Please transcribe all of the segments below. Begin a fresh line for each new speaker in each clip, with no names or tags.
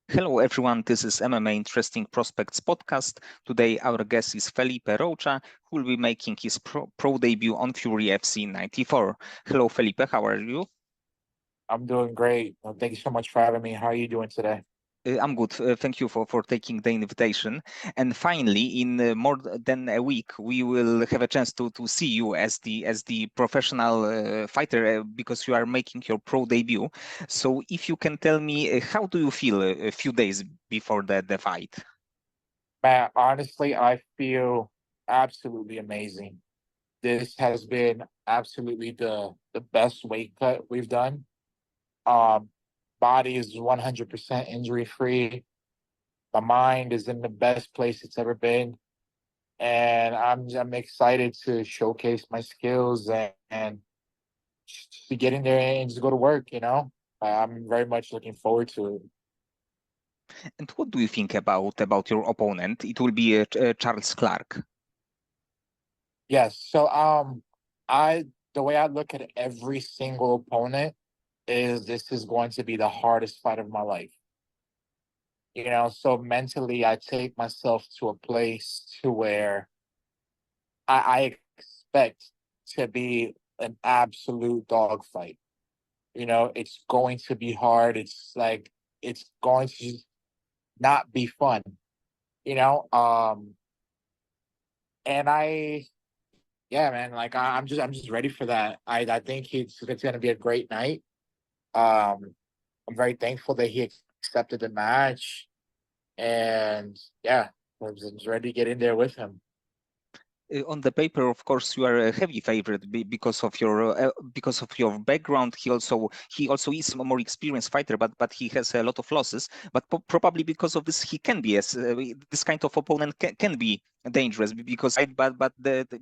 Hello, everyone. This is MMA Interesting Prospects podcast. Today, our guest is Felipe Rocha, who will be making his pro debut on Fury FC 94. Hello, Felipe. How are you?
I'm doing great. Thank you so much for having me. How are you doing today?
I'm good. Thank you for taking the invitation. And finally, in more than a week, we will have a chance to see you as the professional fighter because you are making your pro debut. So, if you can tell me, how do you feel a few days before the fight?
Man, honestly, I feel absolutely amazing. This has been absolutely the best weight cut we've done. Um, Body is 100% injury free. My mind is in the best place it's ever been, and I'm excited to showcase my skills and just to get in there and just go to work. I'm very much looking forward to it.
And what do you think about your opponent? It will be Charles Clark.
Yes. I the way I look at every single opponent is this is going to be the hardest fight of my life. So mentally I take myself to a place to where I expect to be an absolute dogfight. It's going to be hard. It's going to just not be fun, you know? And yeah, man, I'm just ready for that. I think it's gonna be a great night. I'm very thankful that he accepted the match, and yeah, I was ready to get in there with him.
On the paper, of course, you are a heavy favorite because of your background. He also is a more experienced fighter, but he has a lot of losses. But probably because of this, he can be this kind of opponent can be dangerous because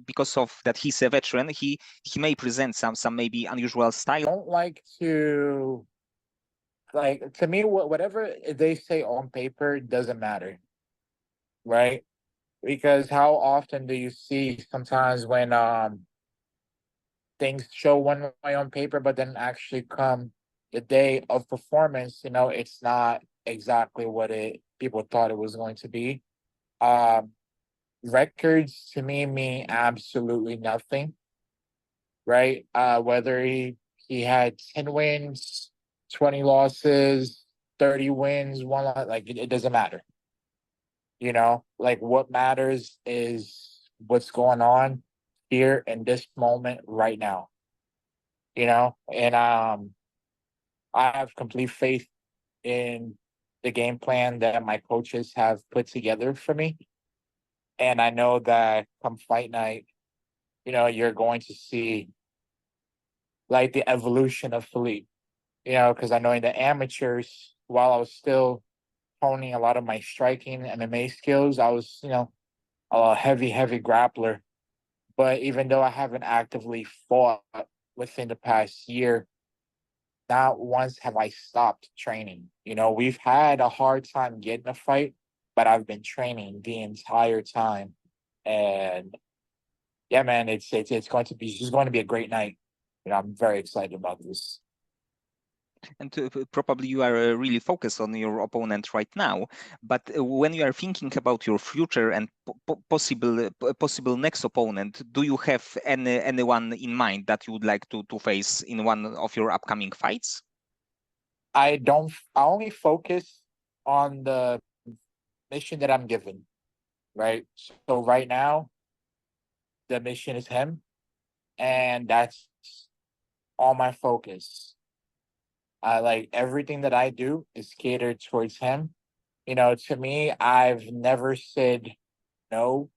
because of that he's a veteran, he may present some maybe unusual style.
Don't like to like to me whatever they say on paper doesn't matter, right? Because how often do you see sometimes when things show one way on paper, but then actually come the day of performance, it's not exactly what it people thought it was going to be. Um, Records to me mean absolutely nothing, right? Whether he had 10 wins, 20 losses, 30 wins, like it doesn't matter. Like what matters is what's going on here in this moment right now. And I have complete faith in the game plan that my coaches have put together for me. And I know that come fight night, you're going to see like the evolution of Philippe, because I know in the amateurs, while I was still honing a lot of my striking MMA skills, I was, a heavy grappler. But even though I haven't actively fought within the past year, not once have I stopped training. We've had a hard time getting a fight, but I've been training the entire time. And yeah, man, it's going to be just going to be a great night. I'm very excited about this.
And probably you are really focused on your opponent right now. But when you are thinking about your future and possible next opponent, do you have anyone in mind that you would like to face in one of your upcoming fights?
I only focus on the mission that I'm given, right? So right now, the mission is him, and that's all my focus. I like everything that I do is catered towards him. To me, I've never said no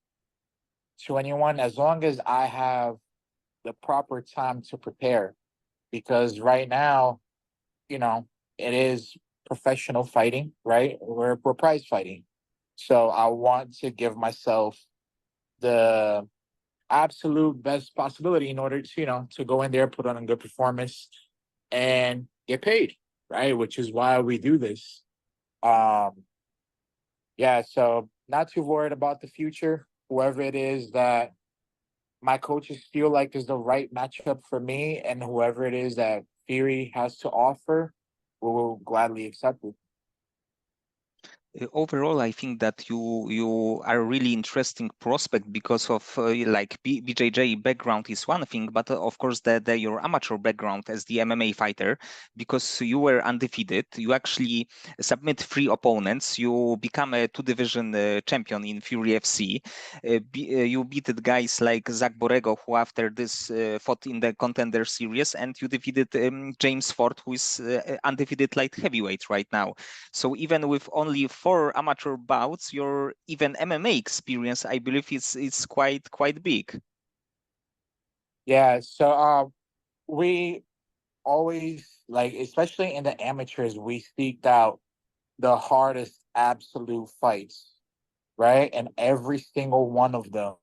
to anyone as long as I have the proper time to prepare. Because right now, you know, it is professional fighting, right? We're prize fighting. So I want to give myself the absolute best possibility in order to, to go in there, put on a good performance and get paid, right? Which is why we do this. Um, yeah, so not too worried about the future. Whoever it is that my coaches feel like is the right matchup for me, and whoever it is that Fury has to offer, we will gladly accept it.
Overall, I think that you are a really interesting prospect because of like BJJ background is one thing, but of course your amateur background as the MMA fighter, because you were undefeated. You actually submit three opponents. You become a two-division champion in Fury FC. You beat guys like Zack Borrego, who after this fought in the Contender Series, and you defeated James Ford, who is undefeated light heavyweight right now. So even with only four amateur bouts, your even MMA experience, I believe, is quite big.
Yeah, so we always like, especially in the amateurs, we seeked out the hardest absolute fights, right? And every single one of them,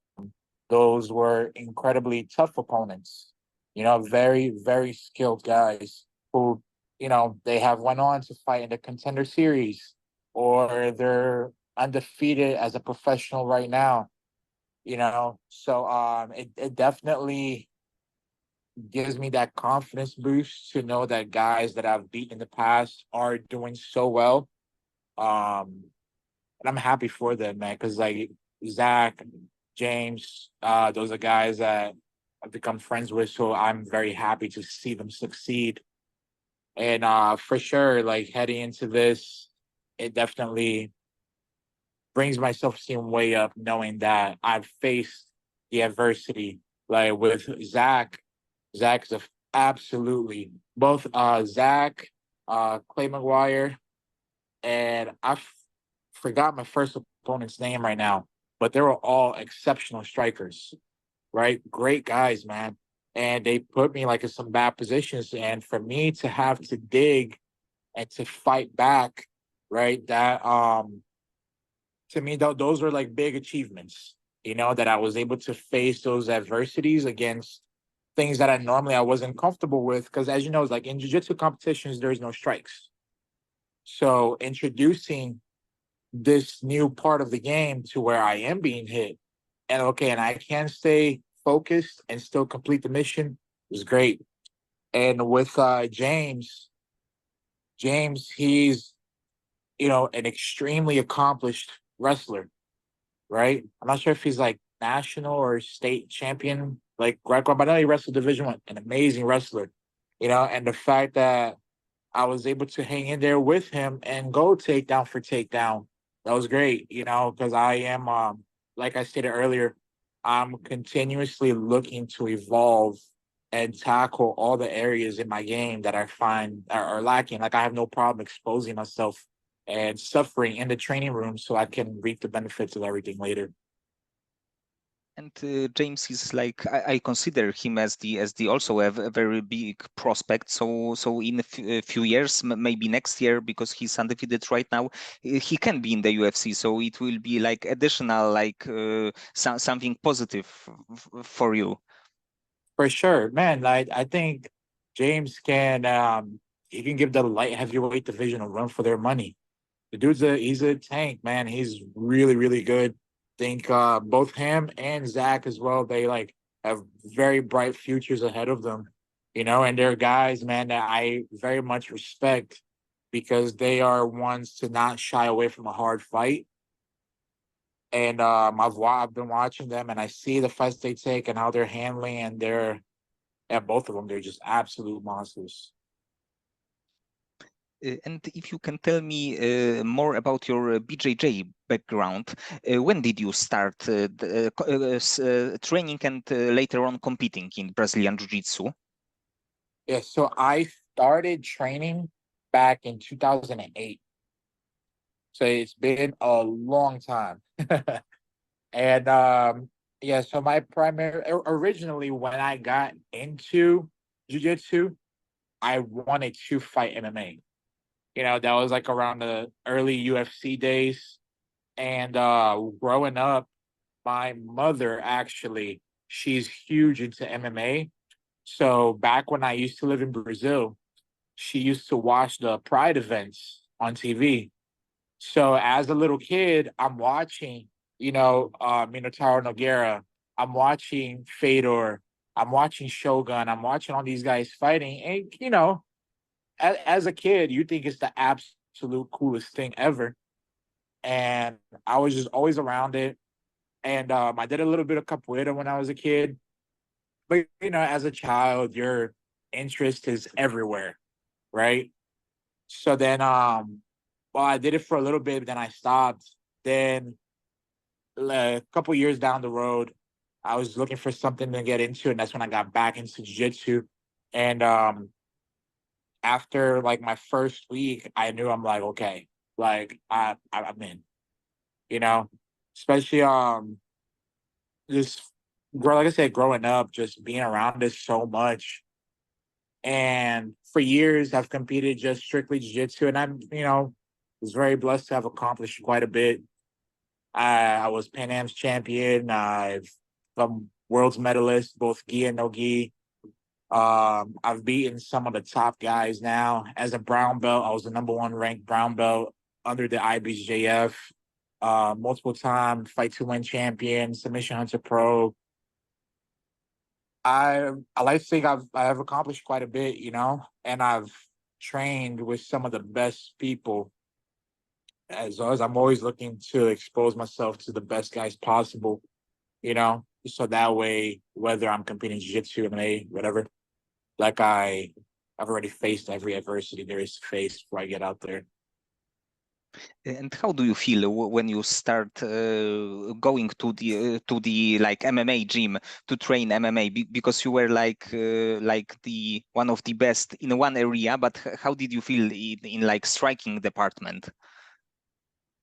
those were incredibly tough opponents. Very, very skilled guys who, they have went on to fight in the Contender Series, or they're undefeated as a professional right now. So it definitely gives me that confidence boost to know that guys that I've beaten in the past are doing so well. Um, and I'm happy for them, man, because like Zack, James, those are guys that I've become friends with, so I'm very happy to see them succeed. And for sure, like heading into this, it definitely brings my self-esteem way up, knowing that I've faced the adversity. Like with Zack, Zack is absolutely both Zack, Clay McGuire, and forgot my first opponent's name right now, but they were all exceptional strikers, right? Great guys, man. And they put me like in some bad positions. And for me to have to dig and to fight back, right? That to me, those were like big achievements, that I was able to face those adversities against things that I wasn't comfortable with. Because as you know, it's like in jiu-jitsu competitions, there's no strikes. So introducing this new part of the game to where I am being hit, and I can stay focused and still complete the mission is great. And with James, he's an extremely accomplished wrestler, right? I'm not sure if he's like national or state champion, like Greco, but I know he wrestled Division One, an amazing wrestler, and the fact that I was able to hang in there with him and go takedown for takedown. That was great, because I am, like I stated earlier, I'm continuously looking to evolve and tackle all the areas in my game that I find are lacking. Like I have no problem exposing myself and suffering in the training room so I can reap the benefits of everything later.
And James is like I consider him as the also a very big prospect. So in a few years, maybe next year, because he's undefeated right now, he can be in the UFC. So it will be like additional like something positive for you.
For sure, man. Like I think James can he can give the light heavyweight division a run for their money. The dude's he's a tank, man. He's really, really good. Think both him and Zack as well, they like have very bright futures ahead of them, and they're guys, man, that I very much respect because they are ones to not shy away from a hard fight. And I've been watching them and I see the fights they take and how they're handling, and both of them, they're just absolute monsters.
And if you can tell me more about your BJJ background, when did you start training and later on competing in Brazilian Jiu-Jitsu?
Yeah, so I started training back in 2008. So it's been a long time. And yeah, so my primary originally when I got into jiu-jitsu, I wanted to fight MMA. That was like around the early UFC days. And growing up, my mother actually, she's huge into MMA. So back when I used to live in Brazil, she used to watch the Pride events on TV. So as a little kid, I'm watching, Minotauro Nogueira. I'm watching Fedor. I'm watching Shogun. I'm watching all these guys fighting. And, as a kid, you think it's the absolute coolest thing ever. and I was just always around it. And I did a little bit of capoeira when I was a kid, but as a child, your interest is everywhere, right? So then, well, I did it for a little bit, then I stopped. Then a couple years down the road, I was looking for something to get into, and that's when I got back into jiu-jitsu. And after like my first week, I knew I'm like, okay, like I'm in, you know, especially just grow like I said, growing up, just being around it so much. And for years I've competed just strictly jiu-jitsu, and I'm, was very blessed to have accomplished quite a bit. I was Pan Am's champion. I've become world's medalist, both gi and no gi. I've beaten some of the top guys now. As a brown belt, I was the number one ranked brown belt under the IBJJF. Multiple time fight to win champion, submission hunter pro. I like to think I've accomplished quite a bit, and I've trained with some of the best people. As always, I'm always looking to expose myself to the best guys possible, so that way, whether I'm competing jiu-jitsu, MMA, whatever, like I've already faced every adversity there is to face before I get out there.
And how do you feel when you start going to the like MMA gym to train MMA? Because you were like the one of the best in one area, but how did you feel in like striking department?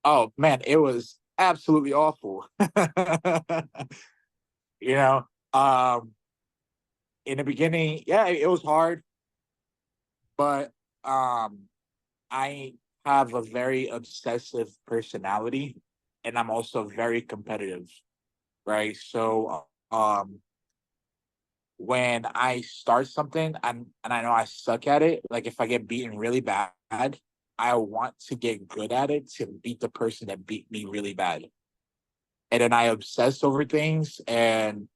Oh man, it was absolutely awful. you know, um, in the beginning, yeah, it was hard, but I have a very obsessive personality, and I'm also very competitive, right? So, when I start something and I know I suck at it, like if I get beaten really bad, I want to get good at it to beat the person that beat me really bad. And then I obsess over things, and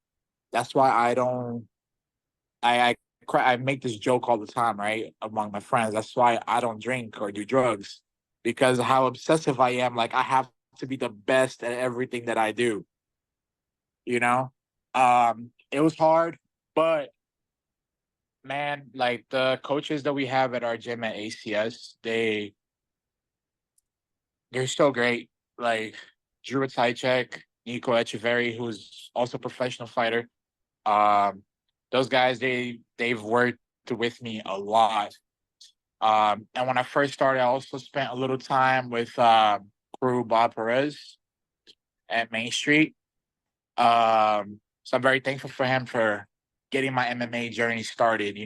that's why I don't. I make this joke all the time, right, among my friends. That's why I don't drink or do drugs, because of how obsessive I am. Like I have to be the best at everything that I do. You know, it was hard, but man, like the coaches that we have at our gym at ACS, they're so great. Like Drew Tychek, Nico Echeverry, who's also a professional fighter. Um, those guys, they've worked with me a lot. And when I first started, I also spent a little time with crew Bob Perez at Main Street. So I'm very thankful for him for getting my MMA journey started,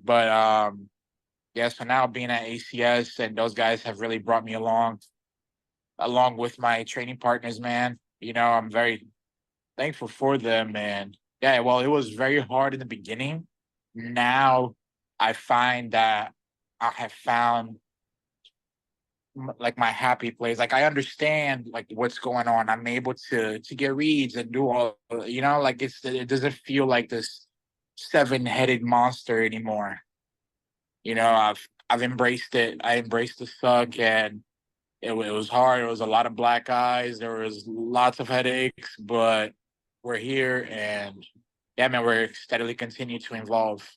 But yeah, so now being at ACS, and those guys have really brought me along with my training partners, man. I'm very thankful for them. And yeah, well, it was very hard in the beginning. Now I find that I have found like my happy place. Like I understand like what's going on. I'm able to get reads and do all, like it doesn't feel like this seven-headed monster anymore. I've embraced it. I embraced the suck, and it was hard. It was a lot of black eyes. There was lots of headaches, but we're here, and yeah, man, we're steadily continue to evolve.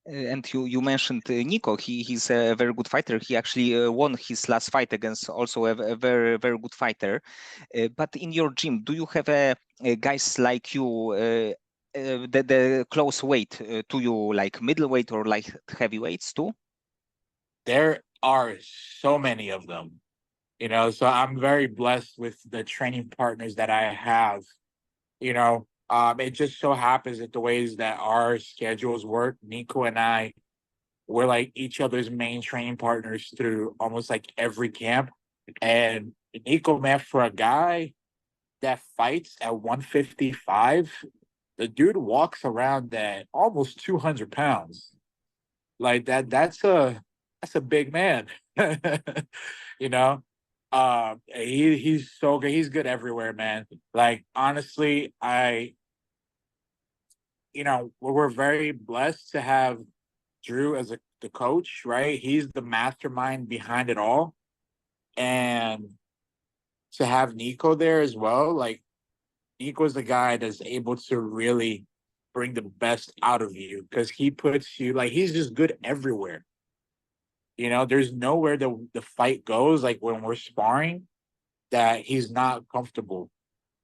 And you mentioned Nico. He's a very good fighter. He actually won his last fight against also a very good fighter. But in your gym, do you have guys like you? The close weight to you, like middleweight or like heavyweights too?
There are so many of them, so I'm very blessed with the training partners that I have. It just so happens that the ways that our schedules work, Nico and I, we're like each other's main training partners through almost like every camp. And Nico, man, for a guy that fights at 155, the dude walks around at almost 200 pounds. Like that's a big man. you know? He's so good. He's good everywhere, man. Like honestly, we're very blessed to have Drew as the coach, right? He's the mastermind behind it all. And to have Nico there as well, like Nico's the guy that's able to really bring the best out of you because he puts you like he's just good everywhere. You know, there's nowhere the fight goes, like when we're sparring, that he's not comfortable.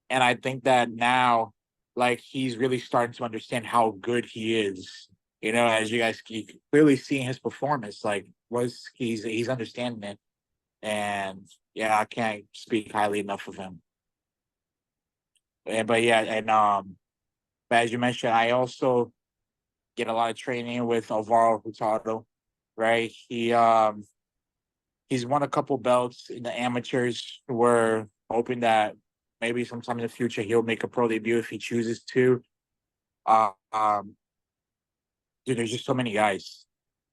And I think that now, like he's really starting to understand how good he is. You know, as you guys keep clearly seeing his performance, like was he's understanding it. And yeah, I can't speak highly enough of him. But yeah, and but as you mentioned, I also get a lot of training with Alvaro Hurtado, right? He's won a couple belts in the amateurs. We're hoping that maybe sometime in the future he'll make a pro debut if he chooses to. Uh, um, Dude, there's just so many guys,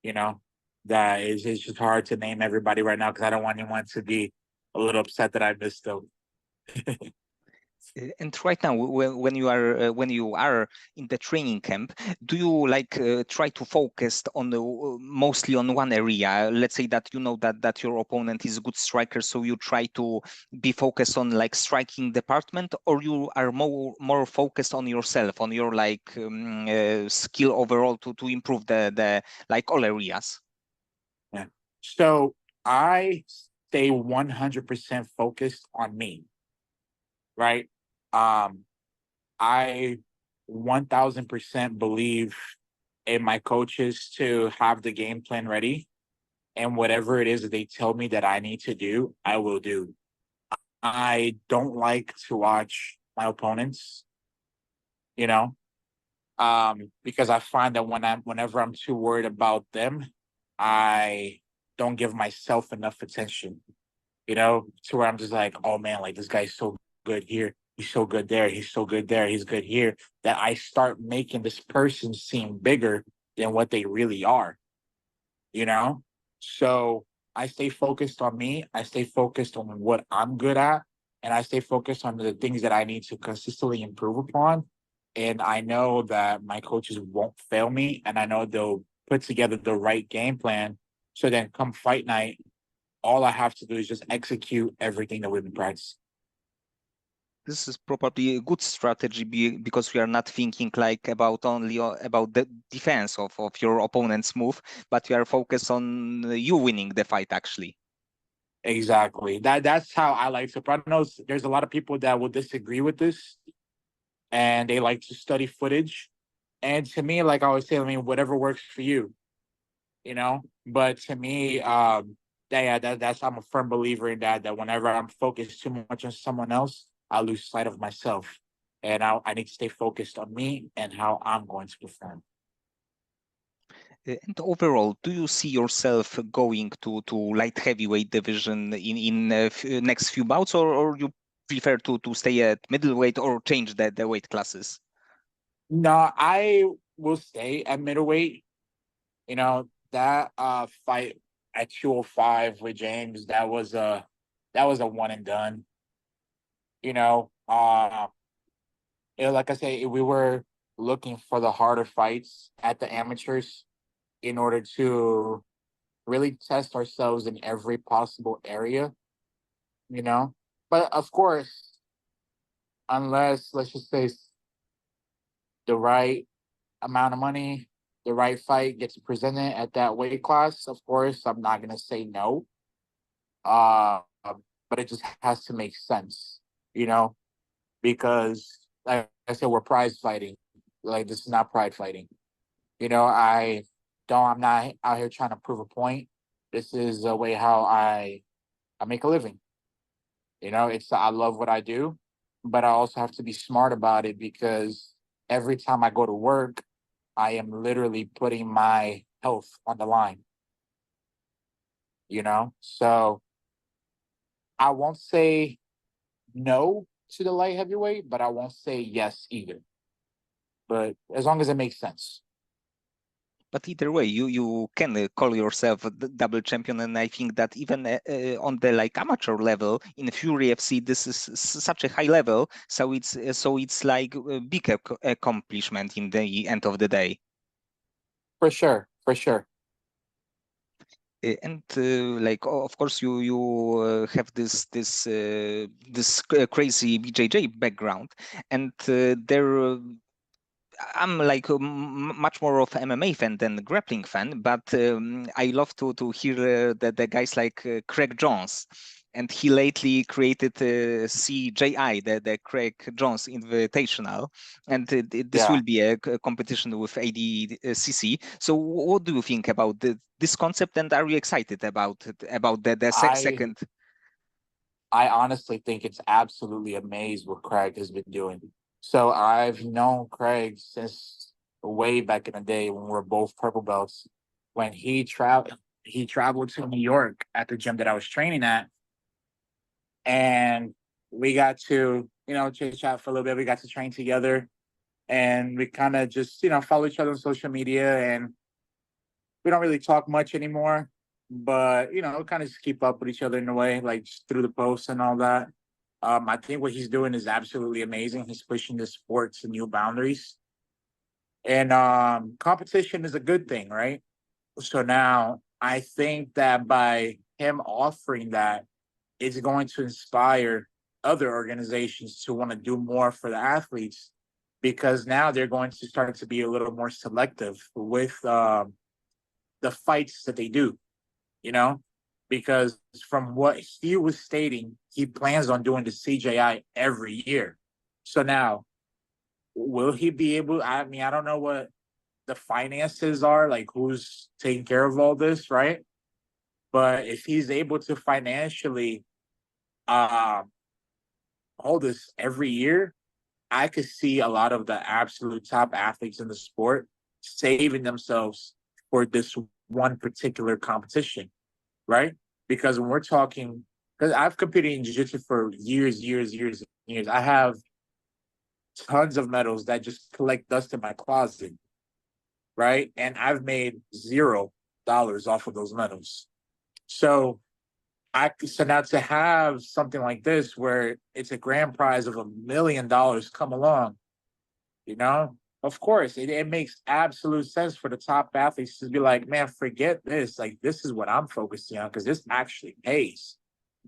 you know, that is it's just hard to name everybody right now because I don't want anyone to be a little upset that I missed them.
And right now, when you are in the training camp, do you like try to focus on mostly on one area? Let's say that you know that your opponent is a good striker, so you try to be focused on like striking department, or you are more focused on yourself, on your like skill overall to improve the like all areas.
Yeah. So I stay 100% focused on me, right? Um, I 1000% believe in my coaches to have the game plan ready. And whatever it is that they tell me that I need to do, I will do. I don't like to watch my opponents, you know, because I find that whenever I'm too worried about them, I don't give myself enough attention, you know, to where I'm just like, oh man, like this guy's so good here. He's so good there. He's so good there. He's good here. That I start making this person seem bigger than what they really are, you know? So I stay focused on me. I stay focused on what I'm good at. And I stay focused on the things that I need to consistently improve upon. And I know that my coaches won't fail me. And I know they'll put together the right game plan. So then come fight night, all I have to do is just execute everything that we've been practicing.
This is probably a good strategy because we are not thinking like about only about the defense of your opponent's move, but we are focused on you winning the fight actually.
Exactly. That's how I like to. I know there's a lot of people that will disagree with this, and they like to study footage. And to me, like I always say, I mean, whatever works for you, you know. But to me, that's I'm a firm believer in that. That whenever I'm focused too much on someone else, I lose sight of myself, and I need to stay focused on me and how I'm going to perform.
And overall, do you see yourself going to light heavyweight division in next few bouts, or you prefer to stay at middleweight or change the weight classes?
No, I will stay at middleweight. You know, that fight at 205 with James, that was a one and done. You know, like I say, we were looking for the harder fights at the amateurs in order to really test ourselves in every possible area, you know. But of course, unless let's just say the right amount of money, the right fight gets presented at that weight class, of course, I'm not gonna say no. Uh, but it just has to make sense, you know, because like I said, we're prize fighting. Like this is not pride fighting. You know, I'm not out here trying to prove a point. This is a way how I make a living. You know, it's I love what I do, but I also have to be smart about it because every time I go to work, I am literally putting my health on the line, you know? So I won't say no to the light heavyweight, but I won't say yes either. But as long as it makes sense.
But either way, you can call yourself a double champion, and I think that even on the like amateur level in Fury FC, this is such a high level. So it's like a big accomplishment in the end of the day.
For sure. For sure.
And like of course you have this crazy BJJ background, and there I'm like much more of MMA fan than grappling fan, but I love to hear the guys like Craig Jones, and he lately created CJI, the Craig Jones Invitational, and this
Yeah,
will be a competition with ADCC. So what do you think about this concept, and are you excited about the
I
second?
I honestly think it's absolutely amazing what Craig has been doing. So I've known Craig since way back in the day when we were both purple belts. When he traveled to New York at the gym that I was training at, and we got to, chit chat for a little bit. We got to train together, and we kind of just, follow each other on social media, and we don't really talk much anymore, but kind of just keep up with each other in a way, like just through the posts and all that. I think what he's doing is absolutely amazing. He's pushing the sport to new boundaries, and competition is a good thing, right? So now I think that by him offering that, it's going to inspire other organizations to want to do more for the athletes, because now they're going to start to be a little more selective with the fights that they do, you know, because from what he was stating, he plans on doing the CJI every year. So now, will he be able? I mean, I don't know what the finances are, like who's taking care of all this, right? But if he's able to financially uh, hold this every year, I could see a lot of the absolute top athletes in the sport saving themselves for this one particular competition, right? Because when we're talking, because I've competed in jiu-jitsu for years, years, years, years. I have tons of medals that just collect dust in my closet, right? And I've made $0 off of those medals. So so now to have something like this where it's a grand prize of $1 million come along, you know, of course it makes absolute sense for the top athletes to be like, man, forget this. Like, this is what I'm focusing on because this actually pays.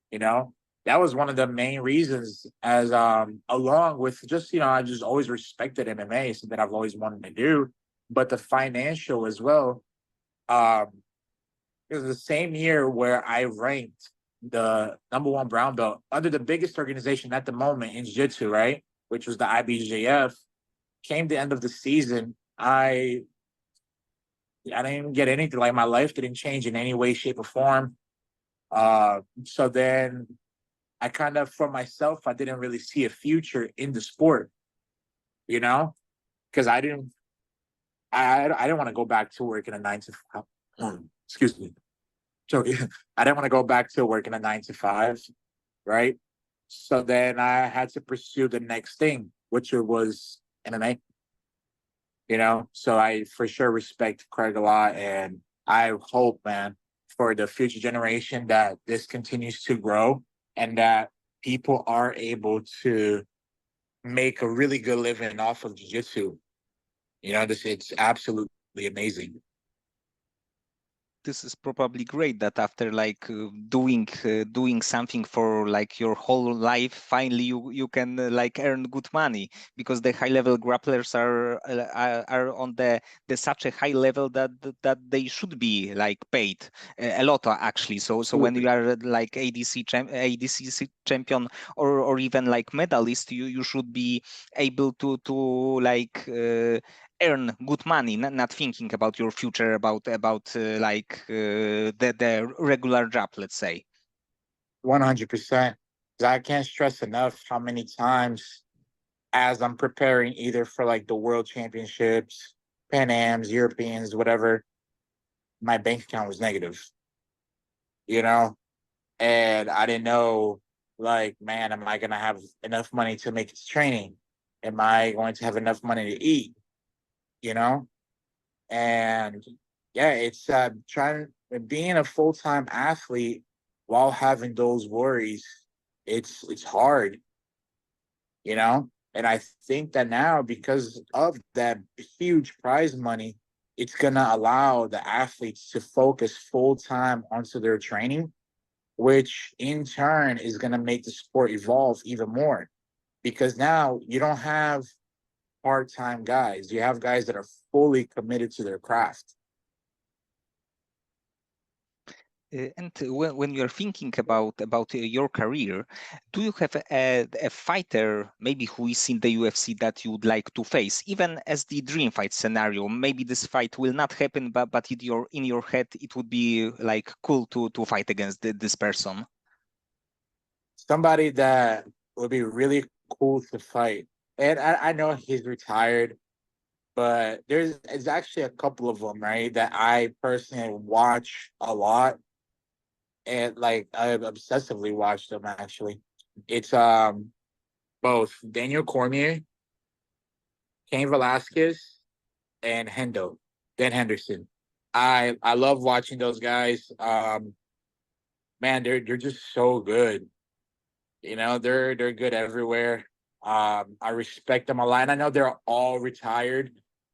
You know, that was one of the main reasons, as along with just, I just always respected MMA, something I've always wanted to do, but the financial as well. um it was the same year where I ranked the number one brown belt under the biggest organization at the moment in jiu-jitsu, right, which was the IBJF. Came the end of the season, I didn't even get anything. Like, my life didn't change in any way, shape, or form. So then I kind of, for myself, I didn't really see a future in the sport, you know, because I didn't want to go back to work in a 9 to 5. Excuse me, joking. I didn't want to go back to work in a 9 to 5, right? So then I had to pursue the next thing, which was MMA. So I for sure respect Craig a lot, and I hope, man, for the future generation that this continues to grow and that people are able to make a really good living off of jiu-jitsu. This it's absolutely amazing.
This is probably great that after like doing something for like your whole life, finally you can like earn good money, because the high level grapplers are on the such a high level that they should be like paid a lot actually. So when you
Absolutely.
are like ADCC champion, or even like medalist, you should be able to like earn good money, not thinking about your future, about like the regular job, let's say.
100%. I can't stress enough how many times, as I'm preparing either for like the world championships, Pan Ams, Europeans, whatever, my bank account was negative, you know? And I didn't know, like, man, am I going to have enough money to make it to training? Am I going to have enough money to eat? You know? And yeah, it's being a full time athlete while having those worries. It's hard, And I think that now, because of that huge prize money, it's gonna allow the athletes to focus full time onto their training, which in turn is gonna make the sport evolve even more. Because now you don't have part-time guys. You have guys that are fully committed to their craft.
And when you're thinking about your career, do you have a fighter maybe who is in the UFC that you would like to face, even as the dream fight scenario? Maybe this fight will not happen, but in your head it would be like cool to fight against this person.
Somebody that would be really cool to fight. And I know he's retired, but there's actually a couple of them, right, that I personally watch a lot, and like I obsessively watch them actually. It's both Daniel Cormier, Cain Velasquez, and Dan Henderson. I love watching those guys. Man, they're just so good. You know, they're good everywhere. I respect them a lot. And I know they're all retired,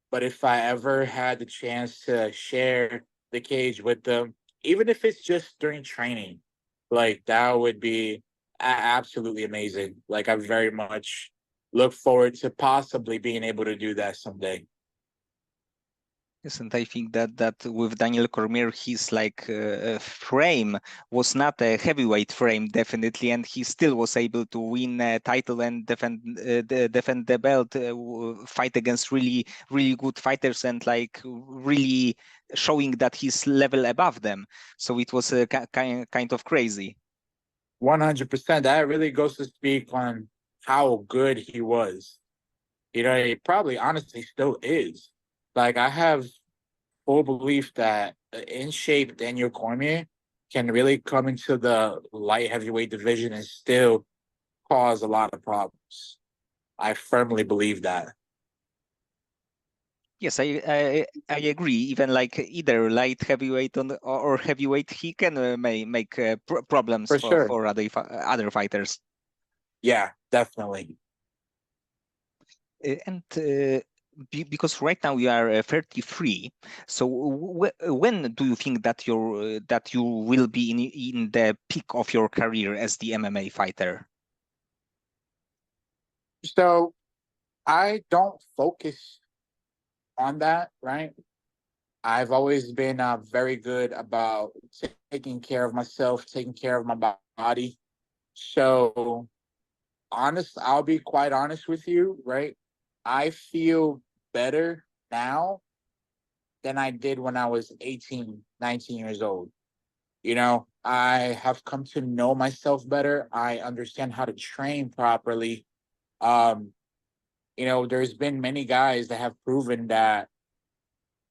but if I ever had the chance to share the cage with them, even if it's just during training, like that would be absolutely amazing. Like I very much look forward to possibly being able to do that someday.
Yes, and I think that with Daniel Cormier, his like frame was not a heavyweight frame, definitely, and he still was able to win a title and defend the belt, fight against really good fighters, and like really showing that he's level above them. So it was kind of crazy.
100%. That really goes to speak on how good he was. You know, he probably honestly still is. Like I have full belief that in shape Daniel Cormier can really come into the light heavyweight division and still cause a lot of problems. I firmly believe that.
Yes, I agree. Even like either light heavyweight or heavyweight, he can make problems
For sure.
for other fighters.
Yeah, definitely.
And because right now you are 33, so when do you think that you will be in the peak of your career as the MMA fighter?
So I don't focus on that, right? I've always been very good about taking care of myself, taking care of my body. So I'll be quite honest with you, right? I feel better now than I did when I was 18, 19 years old. You know, I have come to know myself better. I understand how to train properly. Um, you know, there's been many guys that have proven that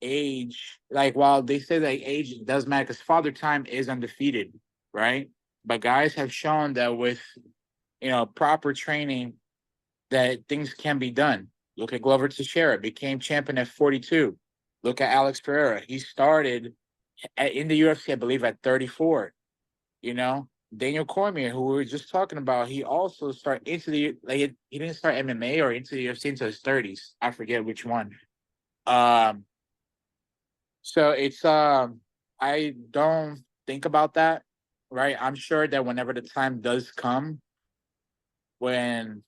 age, like while they say that age doesn't matter because father time is undefeated, right? But guys have shown that with proper training that things can be done. Look at Glover Teixeira, became champion at 42. Look at Alex Pereira. He started in the UFC, I believe, at 34. You know, Daniel Cormier, who we were just talking about, he also started into the like he didn't start MMA or into the UFC until his 30s. I forget which one. Um, so it's I don't think about that, right? I'm sure that whenever the time does come when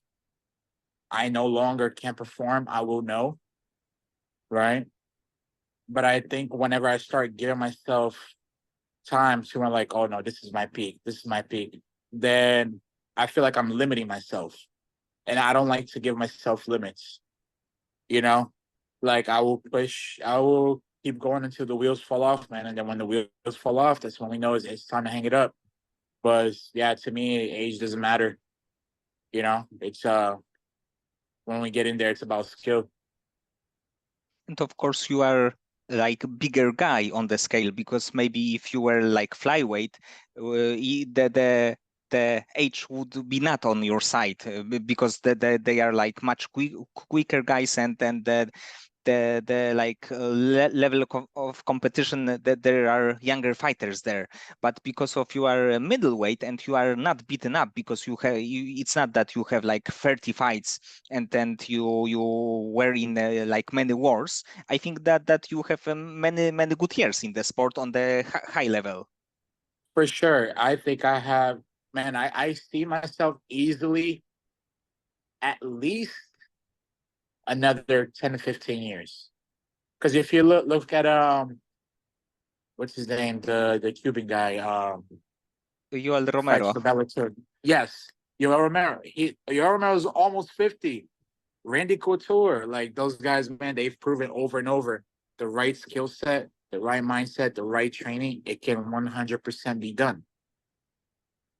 I no longer can perform, I will know, right? But I think whenever I start giving myself time to when like, oh no, this is my peak, this is my peak, then I feel like I'm limiting myself. And I don't like to give myself limits, you know? Like I will keep going until the wheels fall off, man. And then when the wheels fall off, that's when we know it's time to hang it up. But yeah, to me, age doesn't matter. You know, it's when we get in there, it's about skill.
And of course, you are like bigger guy on the scale because maybe if you were like flyweight, the age would be not on your side because they are like much quicker guys and the like level of competition, that there are younger fighters there. But because of you are a middleweight and you are not beaten up, because it's not that you have like 30 fights and then you were in like many wars. I think that you have many good years in the sport on the high level.
For sure. I think I have, man, I see myself easily at least another 10 to 15 years. Because if you look at what's his name, the Cuban guy,
Yoel
fights
Romero.
for Bellator. Yes, Yoel Romero. Yoel Romero is almost 50. Randy Couture, like those guys, man, they've proven over and over the right skill set, the right mindset, the right training, it can 100% be done.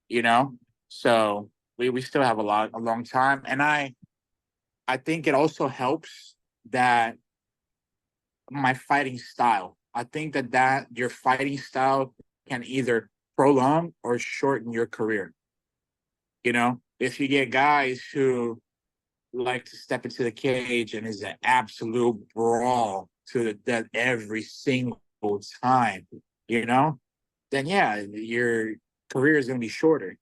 You know, so we still have a long time, and I think it also helps that my fighting style. I think that your fighting style can either prolong or shorten your career. You know, if you get guys who like to step into the cage and is an absolute brawl to the death every single time, you know, then yeah, your career is going to be shorter.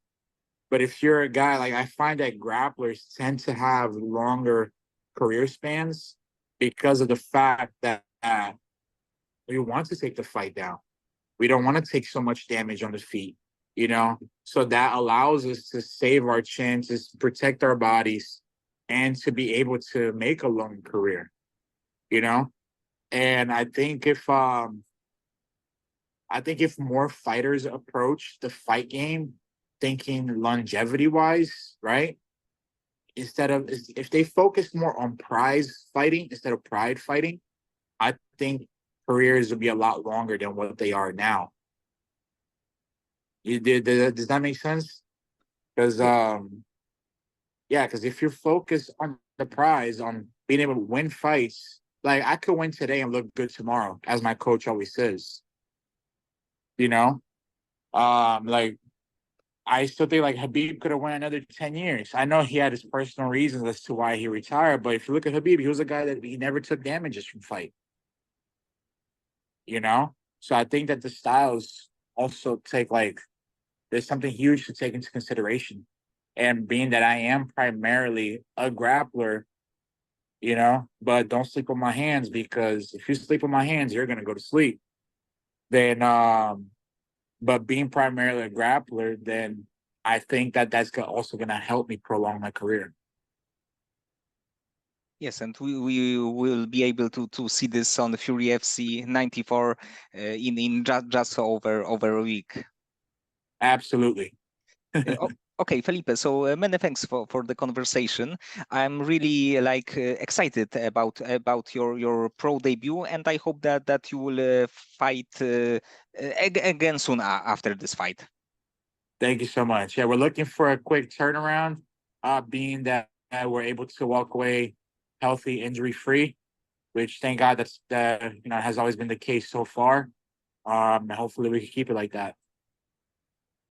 But if you're a guy, like I find that grapplers tend to have longer career spans because of the fact that we want to take the fight down. We don't want to take so much damage on the feet, you know? So that allows us to save our chances, protect our bodies, and to be able to make a long career, you know? And I think if more fighters approach the fight game thinking longevity wise, right? Instead of if they focus more on prize fighting instead of pride fighting, I think careers would be a lot longer than what they are now. Does that make sense? Because yeah, because if you're focused on the prize, on being able to win fights, like I could win today and look good tomorrow, as my coach always says. You know, like I still think like Habib could have won another 10 years. I know he had his personal reasons as to why he retired, but if you look at Habib, he was a guy that he never took damages from fight. You know, so I think that the styles also take like there's something huge to take into consideration. And being that I am primarily a grappler, you know, but don't sleep on my hands because if you sleep on my hands, you're gonna go to sleep. Then, but being primarily a grappler, then I think that that's also gonna help me prolong my career.
Yes, and we will be able to see this on the Fury FC 94 in just over a week.
Absolutely.
Okay, Felipe. So many thanks for the conversation. I'm really like excited about your pro debut, and I hope that you will fight again soon after this fight.
Thank you so much. Yeah, we're looking for a quick turnaround, being that we're able to walk away healthy, injury free, which thank God that's has always been the case so far. Hopefully we can keep it like that.